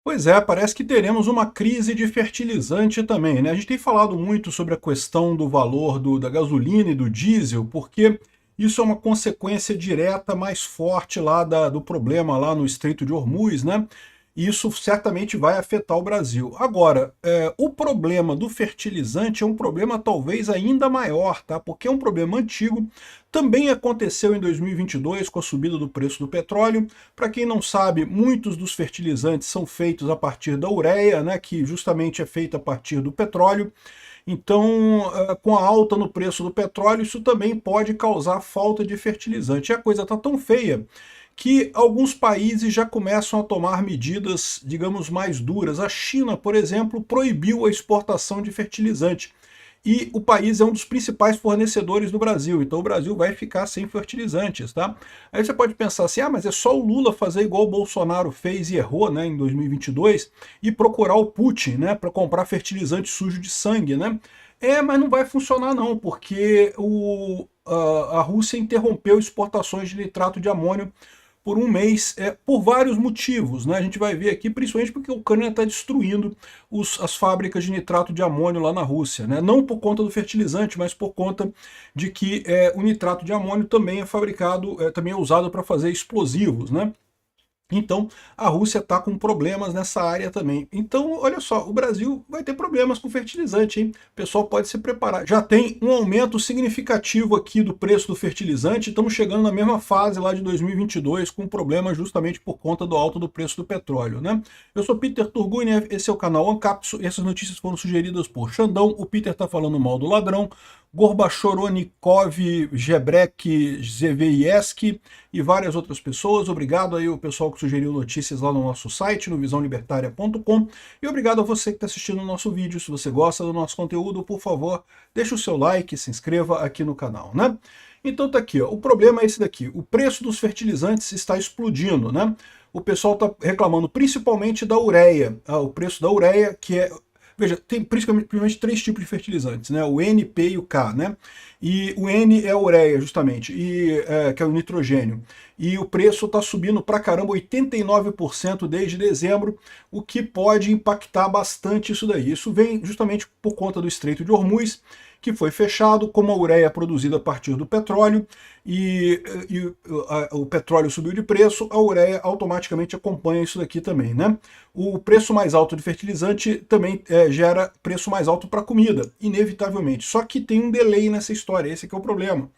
Pois é, parece que teremos uma crise de fertilizante também, né? A gente tem falado muito sobre a questão do valor da gasolina e do diesel, porque isso é uma consequência direta mais forte lá do problema lá no Estreito de Hormuz, né? E isso certamente vai afetar o Brasil. Agora, o problema do fertilizante é um problema talvez ainda maior, tá? Porque é um problema antigo. Também aconteceu em 2022 com a subida do preço do petróleo. Para quem não sabe, muitos dos fertilizantes são feitos a partir da ureia, né, que justamente é feita a partir do petróleo. Então, com a alta no preço do petróleo, isso também pode causar falta de fertilizante. E a coisa está tão feia que alguns países já começam a tomar medidas, digamos, mais duras. A China, por exemplo, proibiu a exportação de fertilizante. E o país é um dos principais fornecedores do Brasil, então o Brasil vai ficar sem fertilizantes, tá? Aí você pode pensar assim, mas é só o Lula fazer igual o Bolsonaro fez e errou, né, em 2022, e procurar o Putin, né, para comprar fertilizante sujo de sangue, né? Mas não vai funcionar não, porque a Rússia interrompeu exportações de nitrato de amônio por um mês, por vários motivos, né? A gente vai ver aqui, principalmente porque a Ucrânia está destruindo as fábricas de nitrato de amônio lá na Rússia, né? Não por conta do fertilizante, mas por conta de que o nitrato de amônio também é fabricado, também é usado para fazer explosivos, né? Então, a Rússia está com problemas nessa área também. Então, olha só, o Brasil vai ter problemas com fertilizante, hein? O pessoal pode se preparar. Já tem um aumento significativo aqui do preço do fertilizante, estamos chegando na mesma fase lá de 2022, com problema justamente por conta do alto do preço do petróleo, né? Eu sou Peter Turguniev, esse é o canal Ancapso, e essas notícias foram sugeridas por Xandão, o Peter está falando mal do ladrão, Gorbachonikov, Gebrek, Zevieski e várias outras pessoas. Obrigado aí ao pessoal que sugeriu notícias lá no nosso site, no visãolibertaria.com. E obrigado a você que está assistindo o nosso vídeo. Se você gosta do nosso conteúdo, por favor, deixe o seu like, se inscreva aqui no canal, né? Então tá aqui, ó, o problema é esse daqui. O preço dos fertilizantes está explodindo, né? O pessoal está reclamando principalmente da ureia. O preço da ureia, que é... Veja, tem principalmente três tipos de fertilizantes, né? O N, P e o K, né? E o N é a ureia, justamente, que é o nitrogênio. E o preço está subindo pra caramba, 89% desde dezembro, o que pode impactar bastante isso daí. Isso vem justamente por conta do Estreito de Hormuz, que foi fechado, como a ureia é produzida a partir do petróleo, o petróleo subiu de preço, a ureia automaticamente acompanha isso daqui também, né? O preço mais alto de fertilizante também gera preço mais alto para comida, inevitavelmente. Só que tem um delay nessa história, esse que é o problema.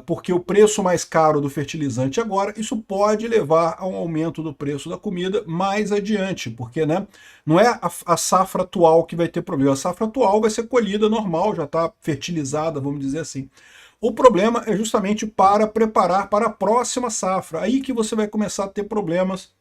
Porque o preço mais caro do fertilizante agora, isso pode levar a um aumento do preço da comida mais adiante, porque, né, não é a safra atual que vai ter problema, a safra atual vai ser colhida normal, já está fertilizada, vamos dizer assim. O problema é justamente para preparar para a próxima safra, aí que você vai começar a ter problemas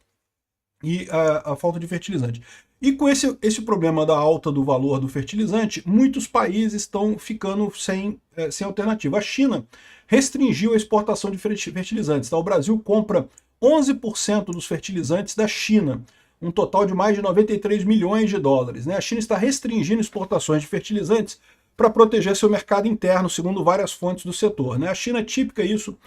e a falta de fertilizante. E com esse problema da alta do valor do fertilizante, muitos países estão ficando sem alternativa. A China restringiu a exportação de fertilizantes. Tá? O Brasil compra 11% dos fertilizantes da China, um total de mais de 93 milhões de dólares. Né? A China está restringindo exportações de fertilizantes para proteger seu mercado interno, segundo várias fontes do setor. Né? A China é típica isso.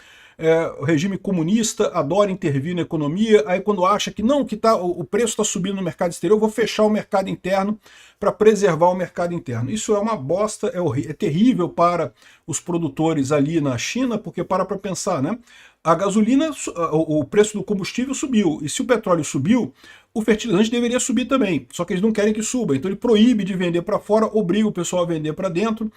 O regime comunista adora intervir na economia, aí quando acha que não, o preço está subindo no mercado exterior, eu vou fechar o mercado interno para preservar o mercado interno. Isso é uma bosta, é terrível para os produtores ali na China, porque para pensar, né? A gasolina, o preço do combustível subiu, e se o petróleo subiu, o fertilizante deveria subir também, só que eles não querem que suba, então ele proíbe de vender para fora, obriga o pessoal a vender para dentro,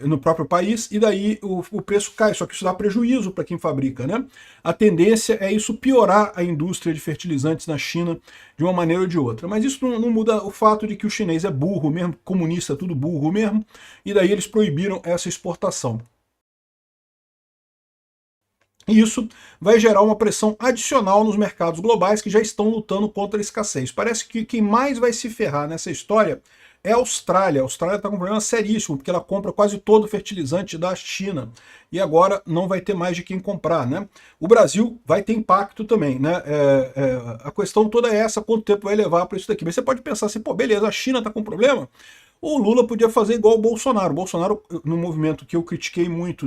no próprio país, e daí o preço cai, só que isso dá prejuízo para quem fabrica, né? A tendência é isso piorar a indústria de fertilizantes na China de uma maneira ou de outra, mas isso não muda o fato de que o chinês é burro mesmo, comunista, tudo burro mesmo, e daí eles proibiram essa exportação. E isso vai gerar uma pressão adicional nos mercados globais que já estão lutando contra a escassez. Parece que quem mais vai se ferrar nessa história é a Austrália. A Austrália está com um problema seríssimo, porque ela compra quase todo o fertilizante da China. E agora não vai ter mais de quem comprar, né? O Brasil vai ter impacto também, né? A questão toda é essa, quanto tempo vai levar para isso daqui. Mas você pode pensar assim, pô, beleza, a China está com problema, ou o Lula podia fazer igual o Bolsonaro. O Bolsonaro, no movimento que eu critiquei muito,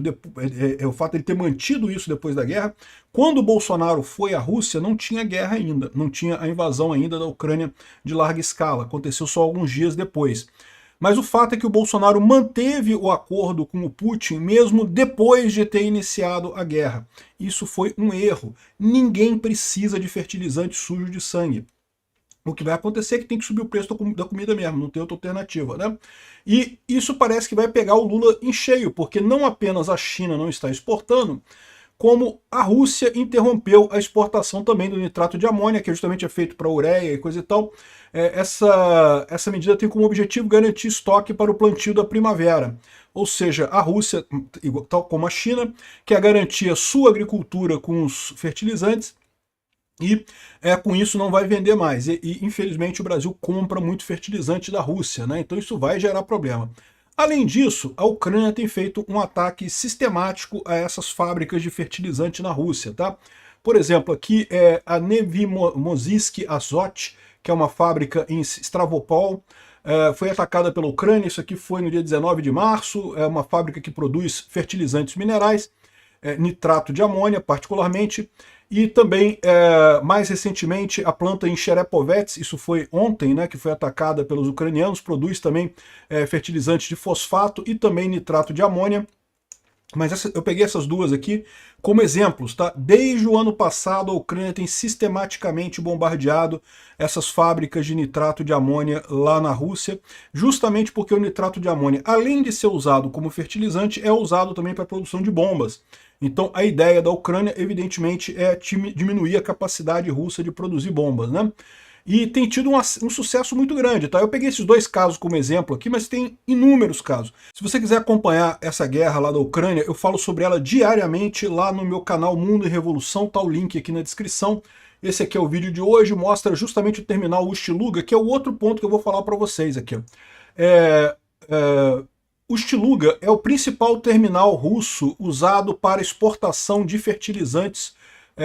o fato de ele ter mantido isso depois da guerra, quando o Bolsonaro foi à Rússia, não tinha guerra ainda, não tinha a invasão ainda da Ucrânia de larga escala, aconteceu só alguns dias depois. Mas o fato é que o Bolsonaro manteve o acordo com o Putin mesmo depois de ter iniciado a guerra. Isso foi um erro. Ninguém precisa de fertilizante sujo de sangue. O que vai acontecer é que tem que subir o preço da comida mesmo, não tem outra alternativa, né? E isso parece que vai pegar o Lula em cheio, porque não apenas a China não está exportando, como a Rússia interrompeu a exportação também do nitrato de amônia, que justamente é feito para ureia e coisa e tal. Essa medida tem como objetivo garantir estoque para o plantio da primavera. Ou seja, a Rússia, tal como a China, quer garantir a sua agricultura com os fertilizantes, e com isso não vai vender mais. Infelizmente o Brasil compra muito fertilizante da Rússia, né? Então isso vai gerar problema. Além disso, a Ucrânia tem feito um ataque sistemático a essas fábricas de fertilizante na Rússia, tá? Por exemplo, aqui é a Nevimozysk Azot, que é uma fábrica em Stavropol, foi atacada pela Ucrânia. Isso aqui foi no dia 19 de março, é uma fábrica que produz fertilizantes minerais, nitrato de amônia particularmente, e também, mais recentemente, a planta em Cherepovets, isso foi ontem, né, que foi atacada pelos ucranianos, produz também fertilizantes de fosfato e também nitrato de amônia. Mas eu peguei essas duas aqui como exemplos, tá? Desde o ano passado, a Ucrânia tem sistematicamente bombardeado essas fábricas de nitrato de amônia lá na Rússia, justamente porque o nitrato de amônia, além de ser usado como fertilizante, é usado também para a produção de bombas. Então a ideia da Ucrânia, evidentemente, é diminuir a capacidade russa de produzir bombas, né? E tem tido um sucesso muito grande, tá? Eu peguei esses dois casos como exemplo aqui, mas tem inúmeros casos. Se você quiser acompanhar essa guerra lá da Ucrânia, eu falo sobre ela diariamente lá no meu canal Mundo e Revolução, tá o link aqui na descrição. Esse aqui é o vídeo de hoje, mostra justamente o terminal Ust-Luga, que é o outro ponto que eu vou falar para vocês aqui. Ust-Luga é o principal terminal russo usado para exportação de fertilizantes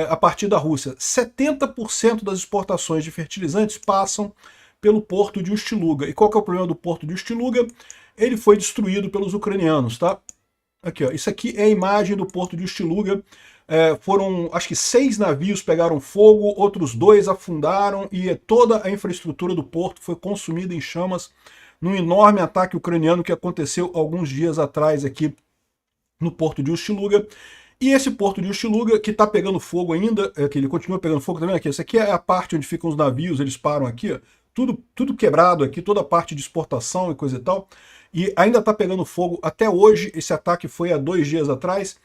a partir da Rússia. 70% das exportações de fertilizantes passam pelo porto de Ust-Luga. E qual que é o problema do porto de Ust-Luga? Ele foi destruído pelos ucranianos, tá? Aqui, ó, isso aqui é a imagem do porto de Ust-Luga. Foram, acho que 6 navios pegaram fogo, outros 2 afundaram e toda a infraestrutura do porto foi consumida em chamas num enorme ataque ucraniano que aconteceu alguns dias atrás aqui no porto de Ust-Luga. E esse porto de Ust-Luga, que está pegando fogo ainda, que ele continua pegando fogo também aqui. Essa aqui é a parte onde ficam os navios, eles param aqui, ó, tudo quebrado aqui, toda a parte de exportação e coisa e tal. E ainda está pegando fogo até hoje. Esse ataque foi há 2 dias atrás.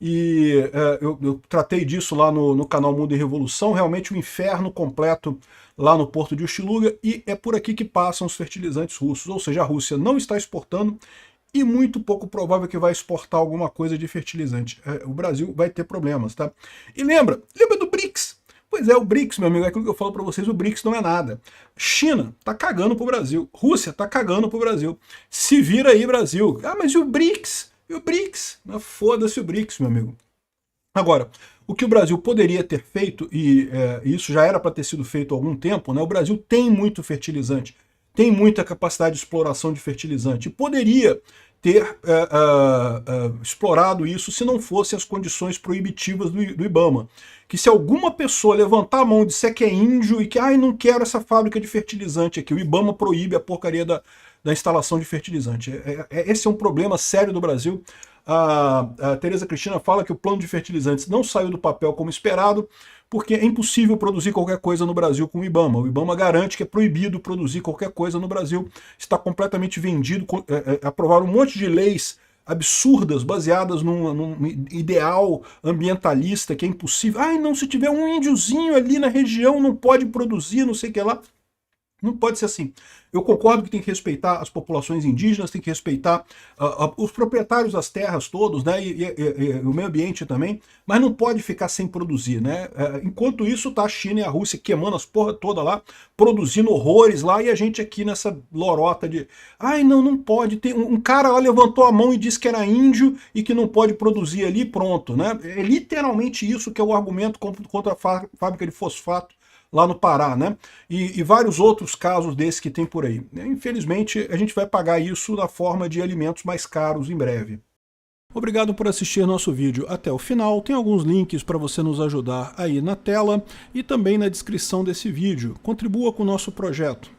E eu tratei disso lá no canal Mundo e Revolução. Realmente um inferno completo lá no porto de Ust-Luga. E é por aqui que passam os fertilizantes russos. Ou seja, a Rússia não está exportando e muito pouco provável que vai exportar alguma coisa de fertilizante. O Brasil vai ter problemas, tá? E lembra do BRICS? Pois é, o BRICS, meu amigo, é aquilo que eu falo para vocês, o BRICS não é nada. China tá cagando pro Brasil, Rússia tá cagando pro Brasil. Se vira aí, Brasil. Ah, mas e o BRICS? E o BRICS? Foda-se o BRICS, meu amigo. Agora, o que o Brasil poderia ter feito, e isso já era para ter sido feito há algum tempo, né? O Brasil tem muito fertilizante, tem muita capacidade de exploração de fertilizante, e poderia ter explorado isso se não fossem as condições proibitivas do IBAMA. Que se alguma pessoa levantar a mão e disser que é índio e que não quero essa fábrica de fertilizante aqui, o IBAMA proíbe a porcaria da instalação de fertilizante. Esse é um problema sério do Brasil. A Tereza Cristina fala que o plano de fertilizantes não saiu do papel como esperado, porque é impossível produzir qualquer coisa no Brasil com o IBAMA. O IBAMA garante que é proibido produzir qualquer coisa no Brasil. Está completamente vendido. Aprovaram um monte de leis absurdas, baseadas num ideal ambientalista que é impossível. Não, se tiver um índiozinho ali na região, não pode produzir, não sei o que lá. Não pode ser assim. Eu concordo que tem que respeitar as populações indígenas, tem que respeitar os proprietários das terras todos, né, e o meio ambiente também, mas não pode ficar sem produzir, né? Enquanto isso, tá a China e a Rússia queimando as porra toda lá, produzindo horrores lá, e a gente aqui nessa lorota de não pode. Tem um cara lá levantou a mão e disse que era índio e que não pode produzir ali, pronto, né? É literalmente isso que é o argumento contra a fábrica de fosfato lá no Pará, né? E vários outros casos desses que tem por aí. Infelizmente, a gente vai pagar isso na forma de alimentos mais caros em breve. Obrigado por assistir nosso vídeo até o final. Tem alguns links para você nos ajudar aí na tela e também na descrição desse vídeo. Contribua com o nosso projeto.